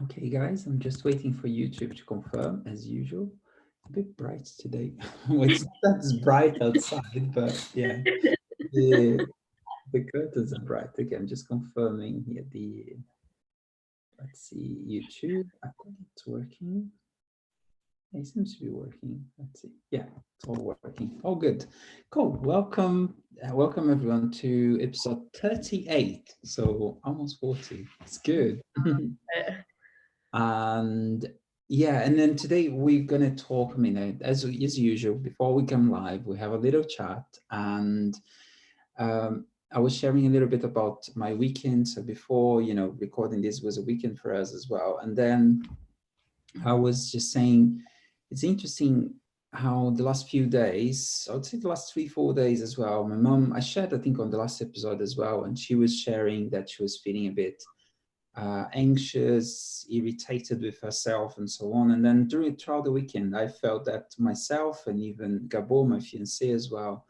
Okay, guys, I'm just waiting for YouTube to confirm as usual. A bit bright today. Well, it's not as bright outside, but yeah, the the curtains are bright. Okay, I'm just confirming here. Let's see, YouTube. I think it's working. It seems to be working. Let's see. Yeah, it's all working. All good. Cool. Welcome everyone to episode 38. So almost 40. It's good. And yeah, and then today we're gonna talk. I mean, as usual, before we come live, we have a little chat, and I was sharing a little bit about my weekend. So before, recording this was a weekend for us as well, and then I was just saying, it's interesting how the last few days, I would say the last 3, 4 days as well. My mom, I shared, I think, on the last episode as well, and she was sharing that she was feeling a bit anxious, irritated with herself, and so on. And then throughout the weekend, I felt that myself, and even Gabo, my fiance, as well.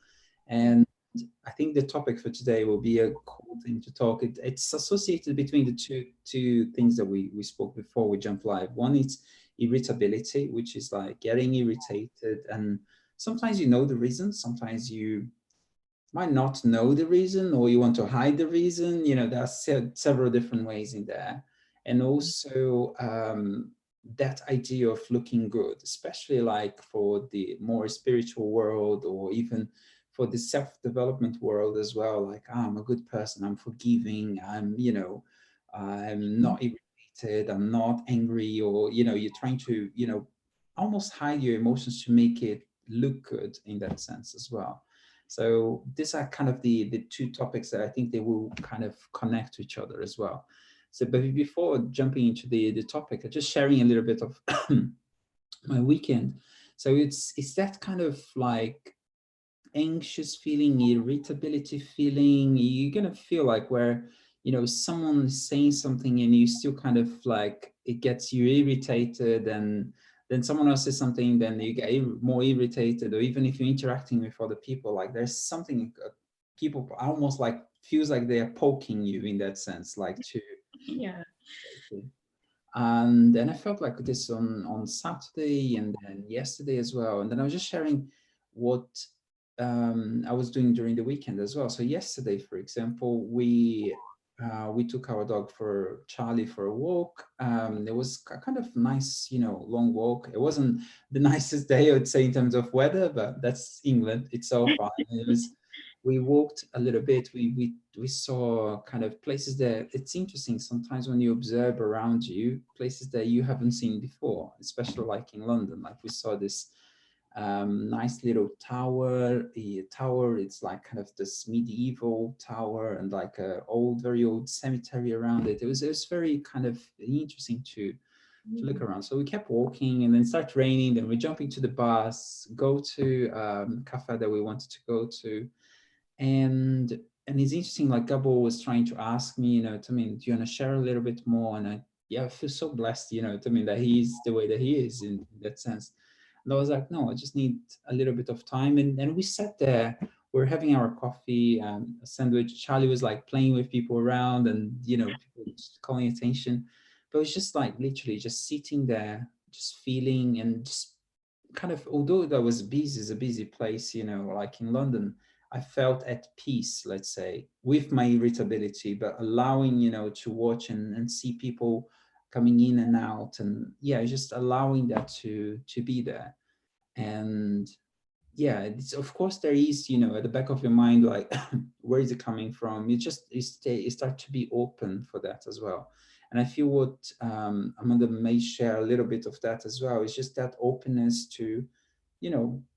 And I think the topic for today will be a cool thing to talk. It's associated between the two things that we spoke before we jump live. One is irritability, which is like getting irritated, and sometimes you know the reason, sometimes you might not know the reason, or you want to hide the reason. There are several different ways in there. And also that idea of looking good, especially like for the more spiritual world, or even for the self-development world as well. Like, I'm a good person, I'm forgiving, I'm not irritated, I'm not angry, or you're trying to almost hide your emotions to make it look good in that sense as well. So these are kind of the two topics that I think they will kind of connect to each other as well. So, but before jumping into the topic, I'm just sharing a little bit of my weekend. So it's that kind of like anxious feeling, irritability feeling. You're gonna feel like where someone is saying something and you still kind of like it gets you irritated, and then someone else says something, then you get more irritated. Or even if you're interacting with other people, like there's something people almost like feels like they are poking you in that sense, like to. Yeah. And then I felt like this on Saturday, and then yesterday as well. And then I was just sharing what I was doing during the weekend as well. So yesterday, for example, we took our dog for Charlie for a walk. It was a kind of nice, long walk. It wasn't the nicest day, I would say, in terms of weather, but that's England. It's all fine. We walked a little bit. We saw kind of places that it's interesting sometimes when you observe around you, places that you haven't seen before, especially like in London. Like we saw this nice little tower. The tower, it's like kind of this medieval tower, and like a old, very old cemetery around it. It was very kind of interesting to look around. So we kept walking, and then start raining. Then we jump into the bus, go to cafe that we wanted to go to, and it's interesting. Like Gabo was trying to ask me, to me, do you want to share a little bit more? And I feel so blessed, to me, that he's the way that he is in that sense. And I was like, no, I just need a little bit of time. And we sat there, we're having our coffee, a sandwich. Charlie was like playing with people around, and people just calling attention. But it was just like literally just sitting there, just feeling, and just kind of, although that was busy, it's a busy place, like in London, I felt at peace, let's say, with my irritability, but allowing, to watch and see people coming in and out, and yeah, just allowing that to be there. And yeah, it's, of course there is, at the back of your mind, like where is it coming from? You start to be open for that as well. And I feel what Amanda may share a little bit of that as well. It's just that openness to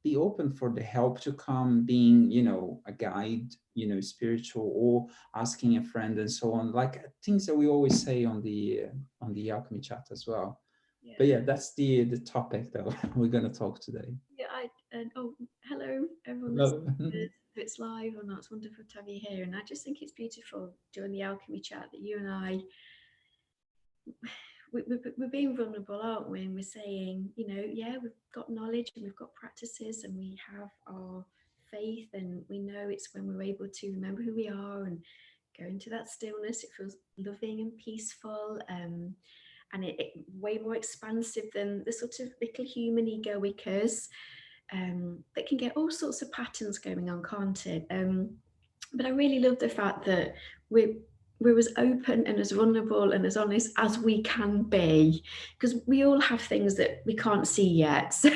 be open for the help to come, being a guide, spiritual, or asking a friend and so on, like things that we always say on the alchemy chat as well. But Yeah. yeah, that's the topic that we're going to talk today. Yeah, and oh, hello, everyone listening. Hello. If it's live or not, it's wonderful to have you here. And I just think it's beautiful during the alchemy chat that you and I, we're being vulnerable, aren't we? And we're saying, yeah, we've got knowledge and we've got practices and we have our faith, and we know it's when we're able to remember who we are and go into that stillness. It feels loving and peaceful. and it way more expansive than the sort of little human egoic us, that can get all sorts of patterns going on, can't it? But I really love the fact that we're as open and as vulnerable and as honest as we can be, because we all have things that we can't see yet. So,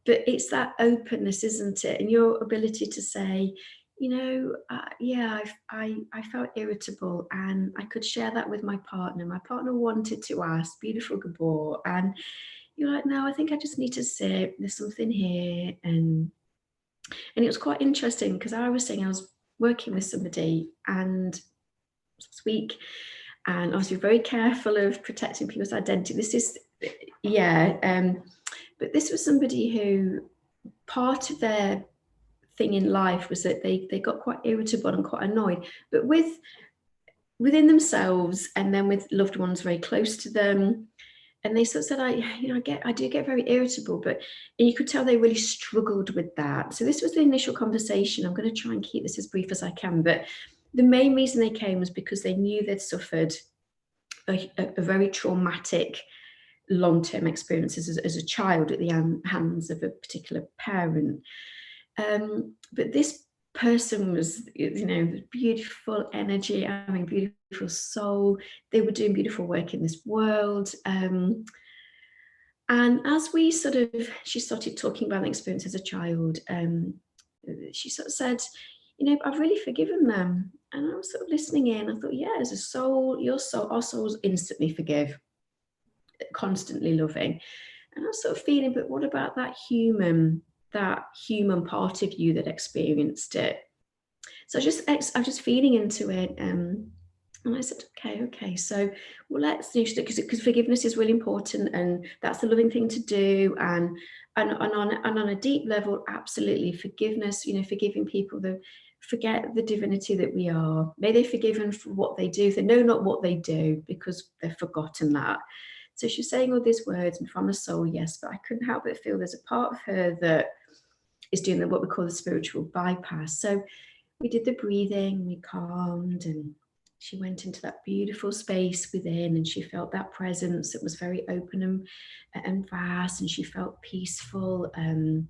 but it's that openness, isn't it? And your ability to say, you know, yeah, I felt irritable, and I could share that with my partner. My partner wanted to ask, beautiful Gabor, and you're like, no, I think I just need to sit. There's something here, and it was quite interesting because I was saying I was working with somebody and this week, and obviously very careful of protecting people's identity. This is, but this was somebody who part of their thing in life was that they got quite irritable and quite annoyed, but within themselves and then with loved ones very close to them. And they sort of said, I do get very irritable, and you could tell they really struggled with that. So this was the initial conversation. I'm going to try and keep this as brief as I can, but the main reason they came was because they knew they'd suffered a very traumatic long-term experiences as a child at the hands of a particular parent. But this person was, beautiful energy, beautiful soul. They were doing beautiful work in this world. And as she started talking about the experience as a child, she sort of said, I've really forgiven them. And I was sort of listening in. I thought, yeah, as a soul, our souls instantly forgive, constantly loving. And I was sort of feeling, but what about that human part of you that experienced it? So I was just feeling into it. And I said, okay. So, well, let's do, because forgiveness is really important, and that's the loving thing to do. And on a deep level, absolutely, forgiveness. Forgiving people, forget the divinity that we are. May they forgiven for what they do. They know not what they do because they've forgotten that. So she's saying all these words, and from a soul, yes, but I couldn't help but feel there's a part of her that is doing what we call the spiritual bypass. So we did the breathing, we calmed, and she went into that beautiful space within, and she felt that presence that was very open and vast, and she felt peaceful, and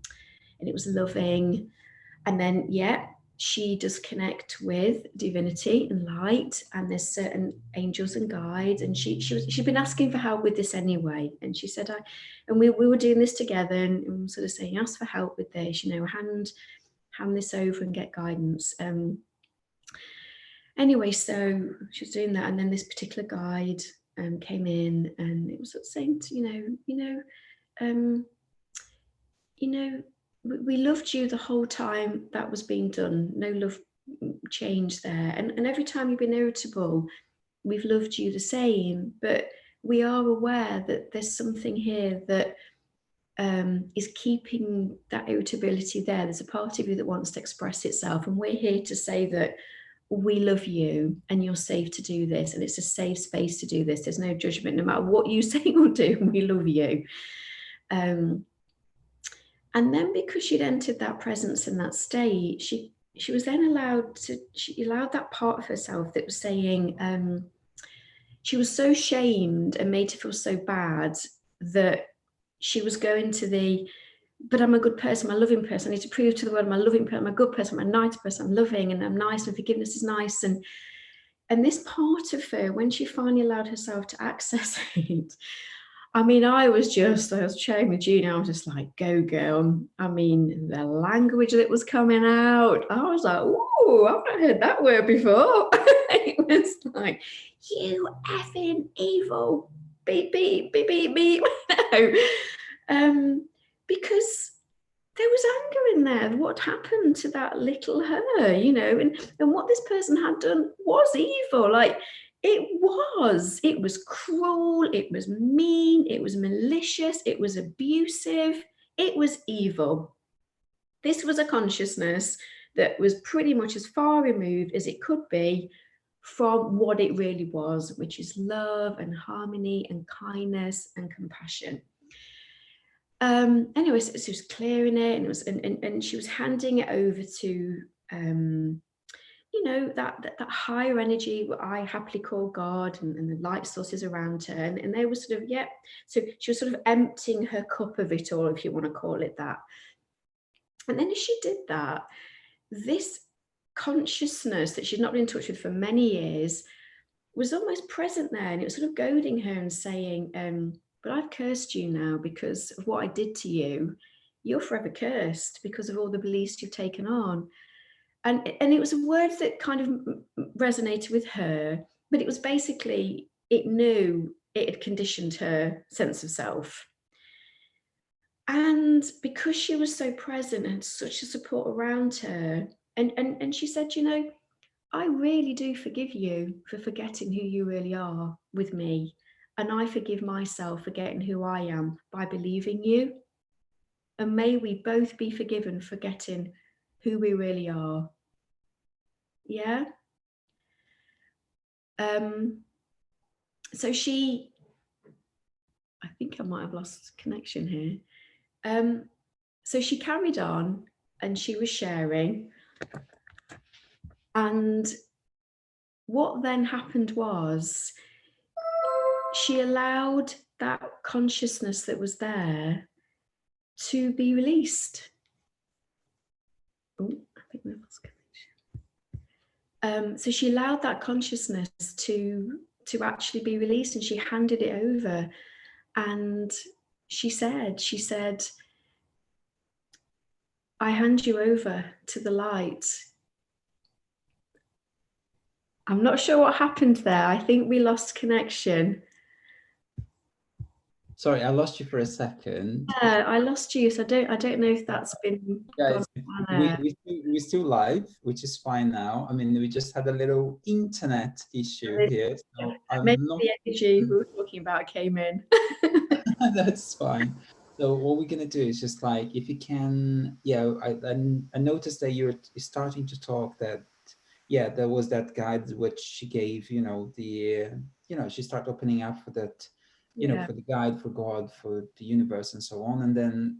it was loving. And then, she does connect with divinity and light, and there's certain angels and guides, and she'd been asking for help with this anyway, and she said, and we were doing this together, and sort of saying, ask for help with this, hand this over and get guidance. Anyway, so she was doing that, and then this particular guide came in, and it was sort of saying, we loved you the whole time that was being done. No love change there, and every time you've been irritable, we've loved you the same. But we are aware that there's something here that is keeping that irritability there. There's a part of you that wants to express itself, and we're here to say that we love you and you're safe to do this, and it's a safe space to do this. There's no judgment, no matter what you say or do. We love you. And then, because she'd entered that presence in that state, she was then she allowed that part of herself that was saying, she was so shamed and made to feel so bad that she was going to but I'm a good person, I'm a loving person. I need to prove to the world I'm a loving person, I'm a good person, I'm a nice person, I'm loving, and I'm nice, and forgiveness is nice. And this part of her, when she finally allowed herself to access it, I was sharing with Gina, I was just like, go girl. The language that was coming out, I was like, ooh, I've not heard that word before. It was like, you effing evil, beep, beep, beep, beep, beep. Because there was anger in there. What happened to that little her, and what this person had done was evil. It was cruel, it was mean, it was malicious, it was abusive, it was evil. This was a consciousness that was pretty much as far removed as it could be from what it really was, which is love and harmony and kindness and compassion. Anyway, so she was clearing it, and she was handing it over to you know, that higher energy, what I happily call God, and the light sources around her, and they were sort of, yeah. So she was sort of emptying her cup of it all, if you want to call it that. And then as she did that, this consciousness that she'd not been in touch with for many years was almost present there, and it was sort of goading her and saying, but I've cursed you now because of what I did to you. You're forever cursed because of all the beliefs you've taken on. And it was a word that kind of resonated with her, but it was basically, it knew it had conditioned her sense of self. And because she was so present and such a support around her, and she said, you know, I really do forgive you for forgetting who you really are with me. And I forgive myself for forgetting who I am by believing you. And may we both be forgiven for forgetting who we really are. Yeah. So she, I think I might have lost connection here. So she carried on and she was sharing. And what then happened was she allowed that consciousness that was there to be released. Oh, I think we lost connection. So she allowed that consciousness to actually be released, and she handed it over. And she said, I hand you over to the light. I'm not sure what happened there. I think we lost connection. Sorry, I lost you for a second. Yeah, I lost you. So I don't know if that's been. Guys, we're still live, which is fine now. I mean, we just had a little internet issue here. So maybe the energy we were talking about came in. That's fine. So what we're gonna do is just like, if you can, yeah, I noticed that you're starting to talk that, yeah, there was that guide which she gave, you know, the, you know, she started opening up for that, you know, for the guide, for God, for the universe and so on. And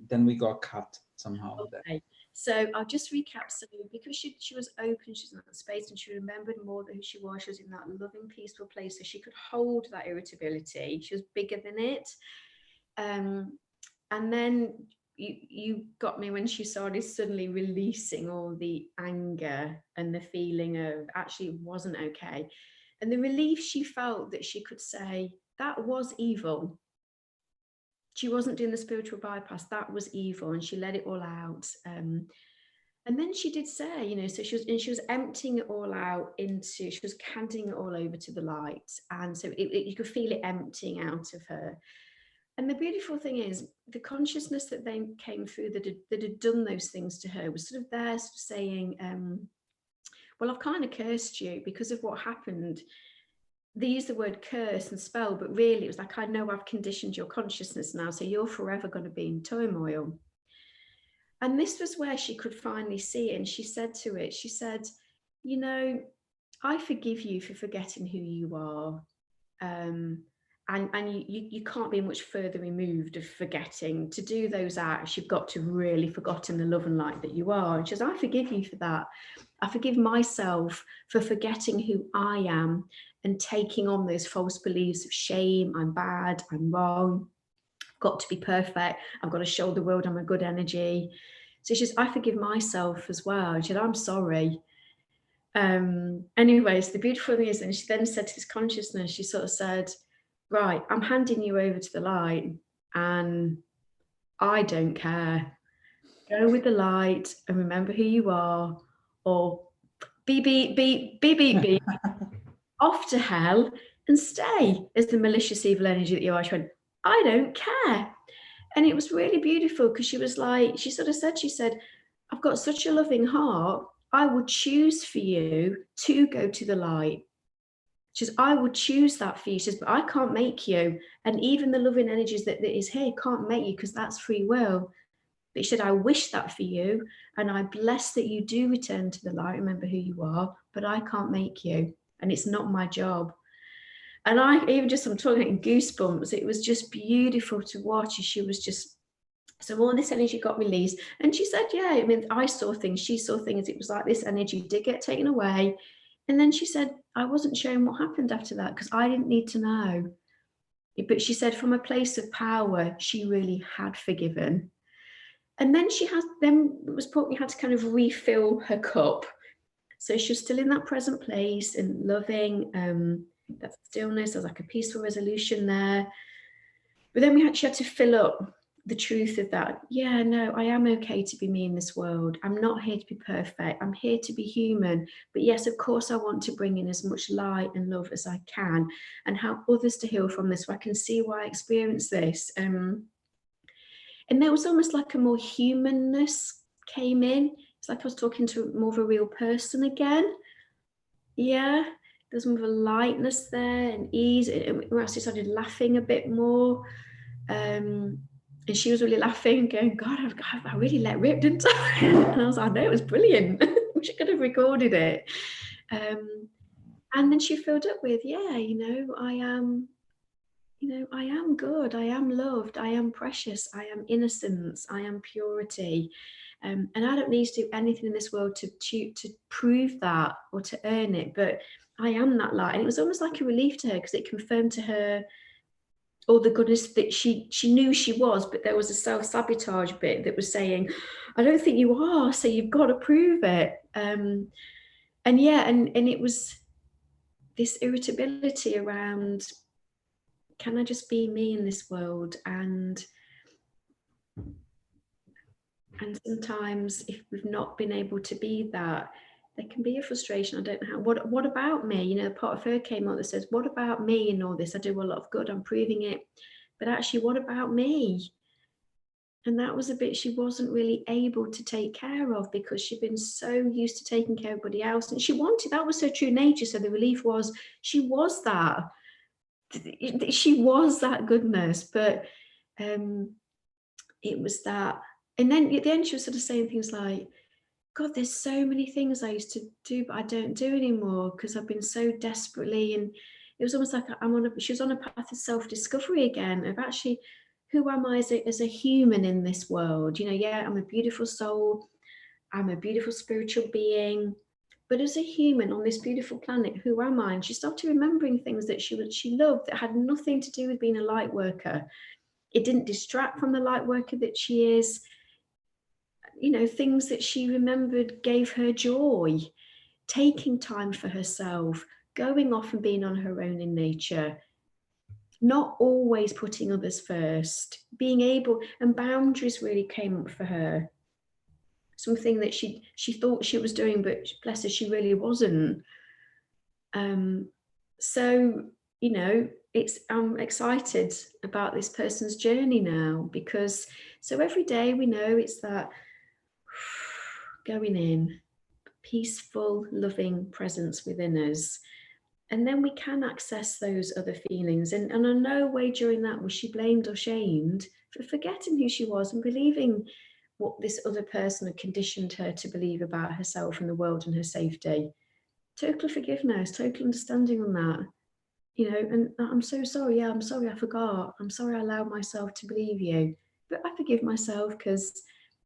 then we got cut somehow. Okay. So I'll just recap. So because she was open, she was in that space, and she remembered more than who she was. She was in that loving, peaceful place, so she could hold that irritability. She was bigger than it. And then you got me when she started suddenly releasing all the anger and the feeling of actually it wasn't okay. And the relief she felt that she could say, that was evil. She wasn't doing the spiritual bypass, that was evil, and she let it all out. And then she did say, you know, so she was emptying it all out into, she was handing it all over to the light. And so you could feel it emptying out of her. And the beautiful thing is the consciousness that then came through that had done those things to her was sort of there, sort of saying, well, I've kind of cursed you because of what happened. They use the word curse and spell, but really it was like, I know I've conditioned your consciousness now, so you're forever going to be in turmoil. And this was where she could finally see it. And she said to it, she said, you know, I forgive you for forgetting who you are. And you can't be much further removed of forgetting. To do those acts, you've got to really forgotten the love and light that you are. And she says, I forgive you for that. I forgive myself for forgetting who I am and taking on those false beliefs of shame, I'm bad, I'm wrong, I've got to be perfect, I've got to show the world I'm a good energy. So she says, I forgive myself as well. And she said, I'm sorry. Anyways, the beautiful thing is, and she then said to this consciousness, she sort of said, right, I'm handing you over to the light and I don't care. Go with the light and remember who you are, or beep, beep, beep, beep, beep, beep, off to hell and stay as the malicious evil energy that you are. She went, I don't care. And it was really beautiful because she was like, she sort of said, she said, I've got such a loving heart. I would choose for you to go to the light. She says, I would choose that for you. She says, but I can't make you. And even the loving energies that is here can't make you because that's free will. But she said, I wish that for you. And I bless that you do return to the light. Remember who you are, but I can't make you. And it's not my job. And I'm talking in goosebumps. It was just beautiful to watch as she was just So all this energy got released. And she said, yeah, I mean, I saw things, she saw things. It was like this energy did get taken away. And then she said, I wasn't sharing what happened after that because I didn't need to know. But she said from a place of power, she really had forgiven. And then it was probably had to kind of refill her cup. So she was still in that present place and loving, that stillness. There was like a peaceful resolution there. But then she had to fill up the truth of that. Yeah, no, I am okay to be me in this world. I'm not here to be perfect. I'm here to be human. But yes, of course, I want to bring in as much light and love as I can and help others to heal from this so I can see why I experience this. And there was almost like a more humanness came in. It's like I was talking to more of a real person again. Yeah, there's more of a lightness there and ease. We actually started laughing a bit more. And she was really laughing, going, God, I really let rip, didn't I? And I was like, no, it was brilliant. She could have recorded it. And then she filled up with, yeah, I am good. I am loved. I am precious. I am innocence. I am purity. And I don't need to do anything in this world to prove that or to earn it, but I am that light. And it was almost like a relief to her because it confirmed to her all the goodness that she knew she was, but there was a self-sabotage bit that was saying, I don't think you are, so you've got to prove it. And it was this irritability around, can I just be me in this world? And sometimes if we've not been able to be that, there can be a frustration. I don't know how, what about me? Part of her came out that says, what about me in all this? I do a lot of good, I'm proving it. But actually, what about me? And that was a bit she wasn't really able to take care of because she'd been so used to taking care of everybody else. And she wanted, that was her true nature. So the relief was, she was that. She was that goodness. But it was that. And then at the end, she was sort of saying things like, God, there's so many things I used to do, but I don't do anymore because I've been so desperately. And it was almost like she was on a path of self-discovery again, of actually, who am I as a human in this world? Yeah, I'm a beautiful soul. I'm a beautiful spiritual being. But as a human on this beautiful planet, who am I? And she started remembering things that she loved that had nothing to do with being a light worker. It didn't distract from the light worker that she is. Things that she remembered gave her joy, taking time for herself, going off and being on her own in nature, not always putting others first, being able, and boundaries really came up for her. Something that she thought she was doing, but bless her, she really wasn't. So, I'm excited about this person's journey now because so every day we know it's that going in, peaceful, loving presence within us. And then we can access those other feelings. And in no way during that was she blamed or shamed for forgetting who she was and believing what this other person had conditioned her to believe about herself and the world and her safety. Total forgiveness, total understanding on that. And I'm so sorry. Yeah, I'm sorry I forgot. I'm sorry I allowed myself to believe you. But I forgive myself because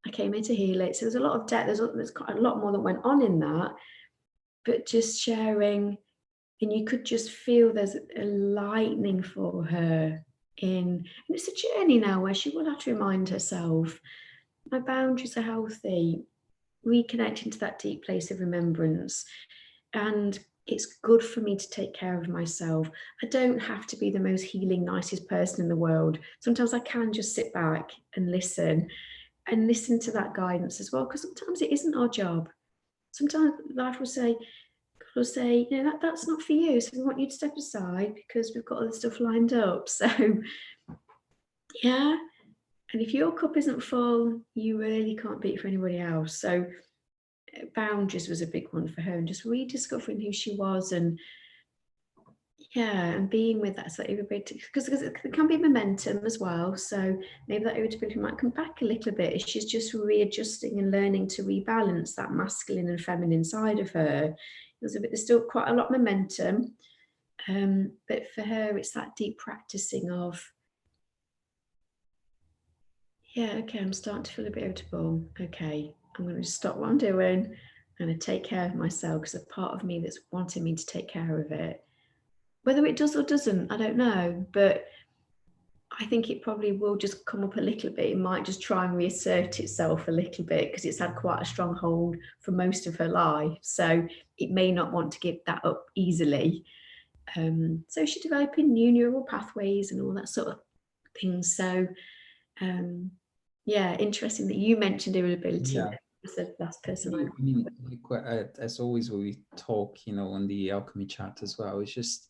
I came here to heal it. So there's a lot of depth. There's quite a lot more that went on in that. But just sharing, and you could just feel there's a lightening for her and it's a journey now where she will have to remind herself, my boundaries are healthy, reconnecting to that deep place of remembrance. And it's good for me to take care of myself. I don't have to be the most healing, nicest person in the world. Sometimes I can just sit back and listen to that guidance as well, because sometimes it isn't our job. Sometimes life will say, that's not for you. So we want you to step aside because we've got other stuff lined up. So, yeah. And if your cup isn't full, you really can't be it for anybody else. So boundaries was a big one for her and just rediscovering who she was and being with that slightly irritability because it can be momentum as well. So maybe that irritability might come back a little bit if she's just readjusting and learning to rebalance that masculine and feminine side of her. There's still quite a lot of momentum, but for her it's that deep practicing of Yeah, okay, I'm starting to feel a bit irritable. Okay, I'm going to stop what I'm doing. I'm going to take care of myself because a part of me that's wanting me to take care of it. Whether it does or doesn't, I don't know. But I think it probably will just come up a little bit. It might just try and reassert itself a little bit because it's had quite a strong hold for most of her life. So it may not want to give that up easily. So she's developing new neural pathways and all that sort of things. So yeah, interesting that you mentioned irritability. Yeah. That was the last person I. I mean, like, as always, when we talk, on the Alchemy chat as well, it's just,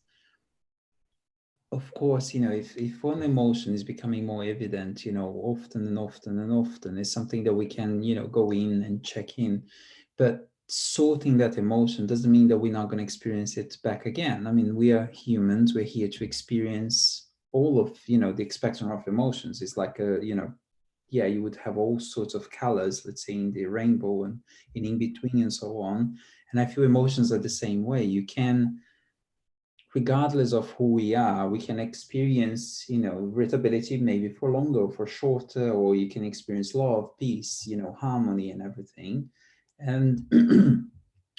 of course, if one emotion is becoming more evident, often and often and often, it's something that we can, go in and check in. But sorting that emotion doesn't mean that we're not going to experience it back again. I mean, we are humans. We're here to experience all of, the spectrum of emotions. It's like yeah, you would have all sorts of colors, let's say in the rainbow and in between and so on. And I feel emotions are the same way. You can, regardless of who we are, we can experience, irritability maybe for longer or for shorter, or you can experience love, peace, harmony and everything. And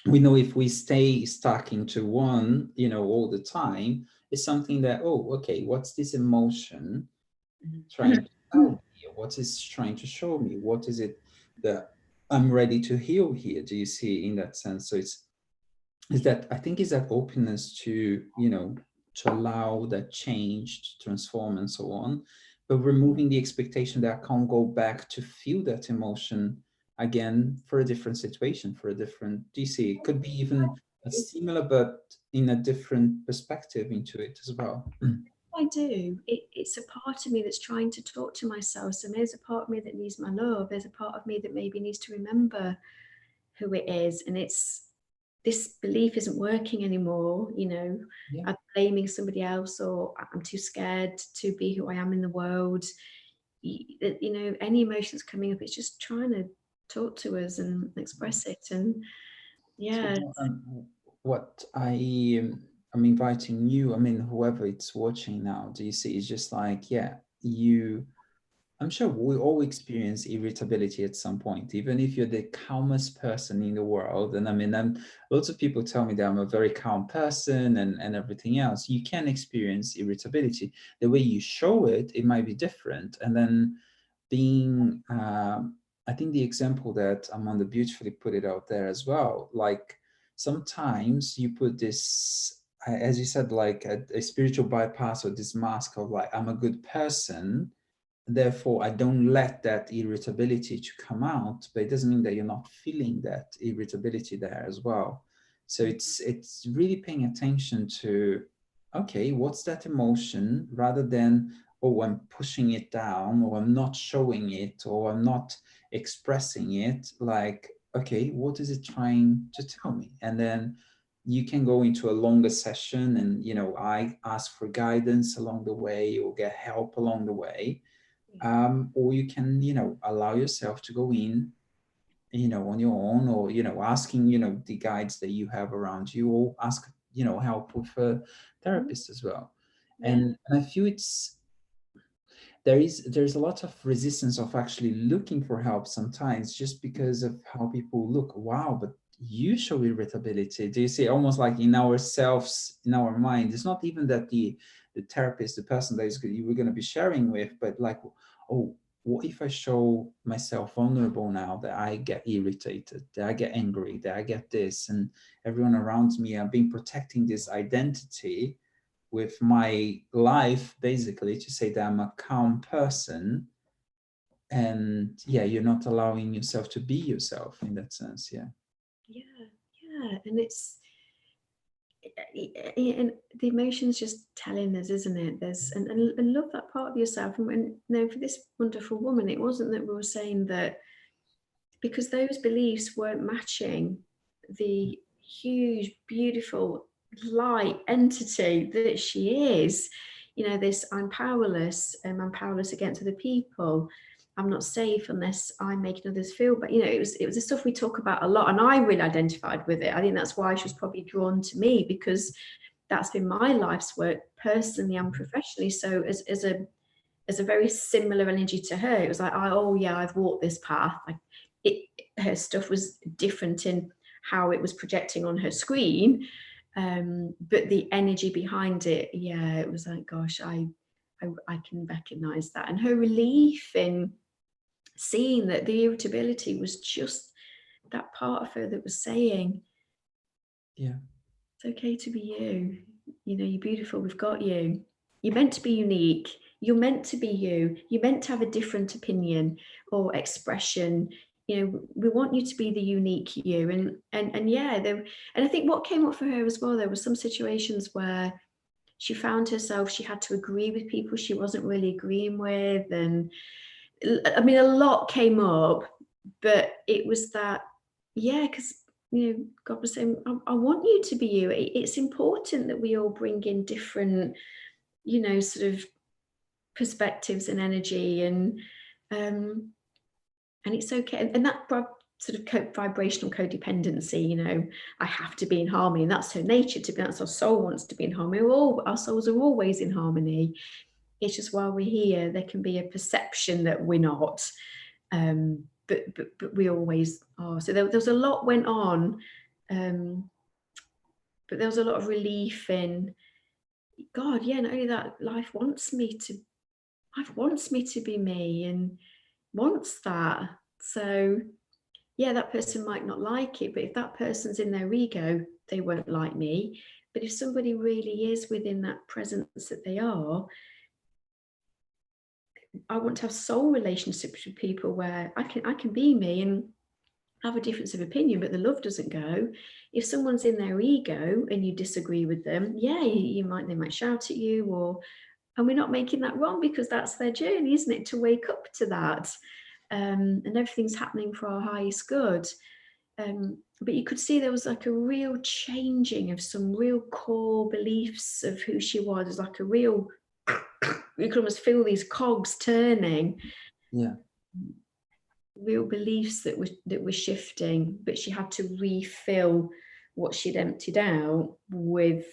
we know if we stay stuck into one, all the time, it's something that, oh, okay, what's this emotion trying to tell me? What is trying to show me? What is it that I'm ready to heal here? Do you see in that sense? So is that, I think, is that openness to, to allow that change to transform and so on, but removing the expectation that I can't go back to feel that emotion again for a different situation, for a different, do you see? It could be even a similar, but in a different perspective into it as well. I do. It's a part of me that's trying to talk to myself. So there's a part of me that needs my love. There's a part of me that maybe needs to remember who it is. And it's this belief isn't working anymore. Yeah. I'm blaming somebody else, or I'm too scared to be who I am in the world. Any emotions coming up, it's just trying to talk to us and express it. And So yeah, what I'm inviting you, I mean, whoever it's watching now, do you see? It's just like, yeah, I'm sure we all experience irritability at some point, even if you're the calmest person in the world. And I mean, lots of people tell me that I'm a very calm person and everything else. You can experience irritability. The way you show it, it might be different. And then being, I think the example that Amanda beautifully put it out there as well, like sometimes you put this, as you said, like a spiritual bypass or this mask of like, I'm a good person, therefore I don't let that irritability to come out, but it doesn't mean that you're not feeling that irritability there as well. So it's really paying attention to, okay, what's that emotion, rather than, oh, I'm pushing it down, or I'm not showing it, or I'm not expressing it. Like, okay, what is it trying to tell me? And then you can go into a longer session and, I ask for guidance along the way or get help along the way. Or you can, allow yourself to go in, on your own, or, asking, the guides that you have around you, or ask, help with a therapist as well. yeah, And I feel there's a lot of resistance of actually looking for help sometimes, just because of how people look. Wow, but you show irritability. Do you see? Almost like in ourselves, in our mind, it's not even that the therapist, the person that you were going to be sharing with, but like, oh, what if I show myself vulnerable now, that I get irritated, that I get angry, that I get this, and everyone around me are being protecting this identity with my life, basically, to say that I'm a calm person. And yeah, you're not allowing yourself to be yourself in that sense. Yeah. yeah, and and the emotions just telling us, isn't it? There's and love that part of yourself. And when, for this wonderful woman, it wasn't that we were saying that because those beliefs weren't matching the huge, beautiful light entity that she is. This I'm powerless, I'm powerless against other people. I'm not safe unless I'm making others feel. But it was the stuff we talk about a lot, and I really identified with it. I think that's why she was probably drawn to me, because that's been my life's work personally and professionally. So as a as a very similar energy to her. It was like, oh yeah, I've walked this path. Her stuff was different in how it was projecting on her screen, but the energy behind it, yeah, it was like, gosh, I can recognize that. And her relief in seeing that the irritability was just that part of her that was saying, yeah, it's okay to be you. You know, you're beautiful. We've got you. You're meant to be unique. You're meant to be you. You're meant to have a different opinion or expression. You know, we want you to be the unique you. And yeah, and I think what came up for her as well, there were some situations where she found herself, she had to agree with people she wasn't really agreeing with. And I mean, a lot came up, but it was that, yeah, because, you know, God was saying, I want you to be you. It's important that we all bring in different, you know, sort of perspectives and energy, and it's okay. And that sort of vibrational codependency, you know, I have to be in harmony, and that's her nature to be. That's our soul wants to be in harmony. Our souls are always in harmony. It's just while we're here, there can be a perception that we're not. But we always are. So there was a lot went on, but there was a lot of relief in, God, yeah, not only that, life wants me to be me, and wants that. So yeah, that person might not like it, but if that person's in their ego, they won't like me. But if somebody really is within that presence that they are, I want to have soul relationships with people where I can be me and have a difference of opinion, but the love doesn't go. If someone's in their ego and you disagree with them, yeah, they might shout at you, and we're not making that wrong, because that's their journey, isn't it, to wake up to that. And everything's happening for our highest good. But you could see there was like a real changing of some real core beliefs of who she was. There's like a real, you could almost feel these cogs turning. yeah. Real beliefs that were shifting, but she had to refill what she'd emptied out with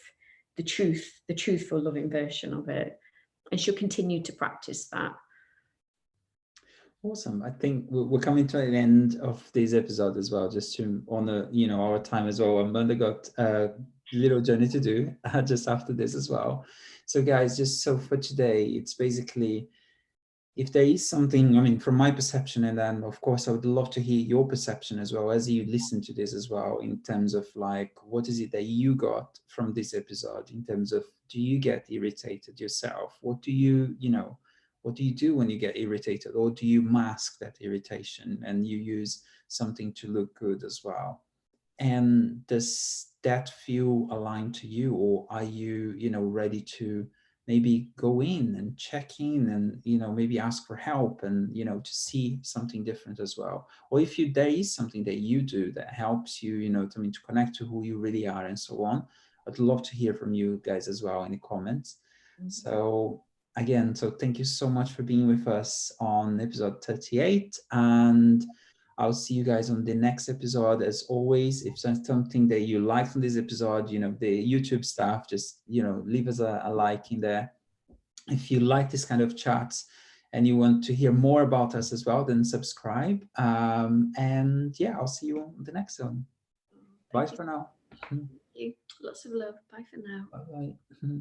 the truthful, loving version of it. And she'll continue to practice that. Awesome. I think we're coming to an end of this episode as well, just to honor, you know, our time as well. Amanda got a little journey to do just after this as well. So guys, just so for today, it's basically, if there is something, I mean, from my perception, and then of course, I would love to hear your perception as well as you listen to this as well, in terms of like, what is it that you got from this episode in terms of, do you get irritated yourself? What do you, you know, what do you do when you get irritated? Or do you mask that irritation and you use something to look good as well? And does that feel aligned to you? Or are you, you know, ready to maybe go in and check in and, you know, maybe ask for help and, you know, to see something different as well? Or if there is something that you do that helps you, you know, to connect to who you really are and so on, I'd love to hear from you guys as well in the comments. Mm-hmm. So again, so thank you so much for being with us on episode 38, and I'll see you guys on the next episode. As always, if there's something that you like from this episode, you know, the YouTube stuff, just, you know, leave us a like in there. If you like this kind of chats and you want to hear more about us as well, then subscribe. And yeah, I'll see you on the next one. Bye for now. Thank you. Lots of love. Bye for now. Bye-bye.